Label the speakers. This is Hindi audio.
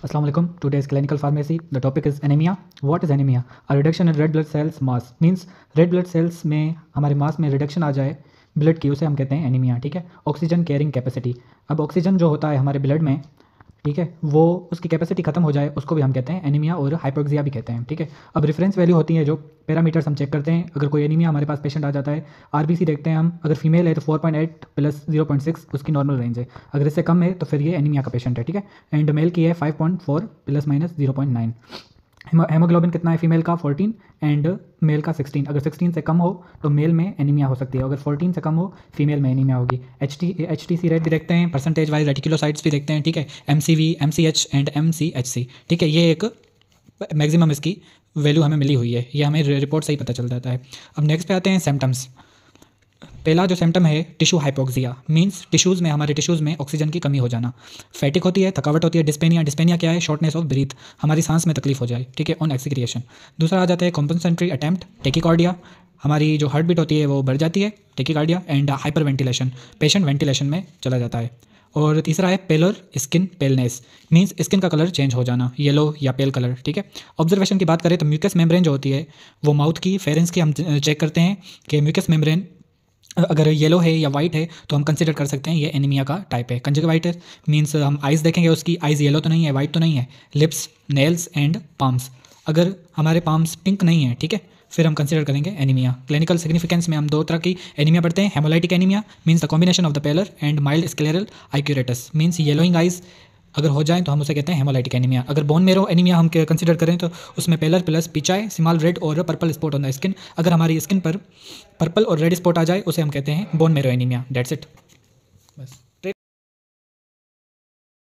Speaker 1: Assalamu alaikum. Today's clinical pharmacy. The topic is anemia. What is anemia? A reduction in red blood cells mass means red blood cells में हमारे मास में रिडक्शन आ जाए ब्लड की, उसे हम कहते हैं एनीमिया। ठीक है। ऑक्सीजन कैरिंग कैपेसिटी, अब ऑक्सीजन जो होता है हमारे ब्लड में, ठीक है, वो उसकी कैपेसिटी खत्म हो जाए उसको भी हम कहते हैं एनीमिया और हाइपोक्सिया भी कहते हैं। ठीक है। अब रेफरेंस वैल्यू होती है जो पैरामीटर्स हम चेक करते हैं। अगर कोई एनीमिया हमारे पास पेशेंट आ जाता है, आरबीसी देखते हैं हम, अगर फीमेल है तो 4.8 प्लस 0.6 उसकी नॉर्मल रेंज है, अगर इससे कम है तो फिर ये एनीमिया का पेशेंट है। ठीक है। एंड मेल की है 5.4 प्लस माइनस 0.9। हेमोग्लोबिन कितना है फीमेल का 14 एंड मेल का 16। अगर 16 से कम हो तो मेल में एनीमिया हो सकती है, अगर 14 से कम हो फीमेल में एनीमिया होगी। एच टी सी रेट भी देखते हैं, परसेंटेज वाइज रेटिकुलोसाइट्स भी देखते हैं। ठीक है। MCV, MCH and MCHC। ठीक है। ये एक मैक्सिमम इसकी वैल्यू हमें मिली हुई है, ये हमें रिपोर्ट से ही पता चल जाता है। अब नेक्स्ट पे आते हैं सिम्टम्स। पहला जो सिम्टम है टिश्यू हाइपोक्सिया, मींस टिश्यूज़ में, हमारे टिश्यूज़ में ऑक्सीजन की कमी हो जाना। फैटिक होती है, थकावट होती है। डिस्पेनिया क्या है? शॉर्टनेस ऑफ ब्रीथ, हमारी सांस में तकलीफ हो जाए। ठीक है, ऑन एक्सक्रिएशन। दूसरा आ जाता है कॉम्पनसेंट्री अटैम्प्ट, टेकिकार्डिया, हमारी जो हार्ट बीट होती है वो बढ़ जाती है, tachycardia. And hyper ventilation, patient ventilation में चला जाता है। और तीसरा है पेलर स्किन पेलनेस, मींस स्किन का कलर चेंज हो जाना, येलो या पेल कलर। ठीक है। ऑब्जर्वेशन की बात करें तो म्यूकस मेम्ब्रेन जो होती है वो माउथ की, फेरेंस की हम चेक करते हैं कि म्यूकस मेम्ब्रेन अगर येलो है या वाइट है तो हम कंसिडर कर सकते हैं ये एनीमिया का टाइप है। कंजक्टिवाइटिस मींस हम आइज़ देखेंगे, उसकी आइज़ येलो तो नहीं है, वाइट तो नहीं है। लिप्स, नेल्स एंड पाम्स, अगर हमारे पाम्स पिंक नहीं है, ठीक है, फिर हम कंसिडर करेंगे एनीमिया। क्लिनिकल सिग्निफिकेंस में हम दो तरह की एनीमिया पढ़ते हैं। Haemolytic anaemia means the combination of the pallor and mild scleral icterus, means yellowing eyes अगर हो जाए तो हम उसे कहते हैं हेमोलाइटिक एनीमिया। अगर बोन मेरो एनीमिया हम कंसिडर करें तो उसमें pallor plus petechiae, small red और purple spot on the skin, अगर हमारी स्किन पर पर्पल और रेड स्पॉट आ जाए उसे हम कहते हैं bone marrow anaemia. That's it, बस।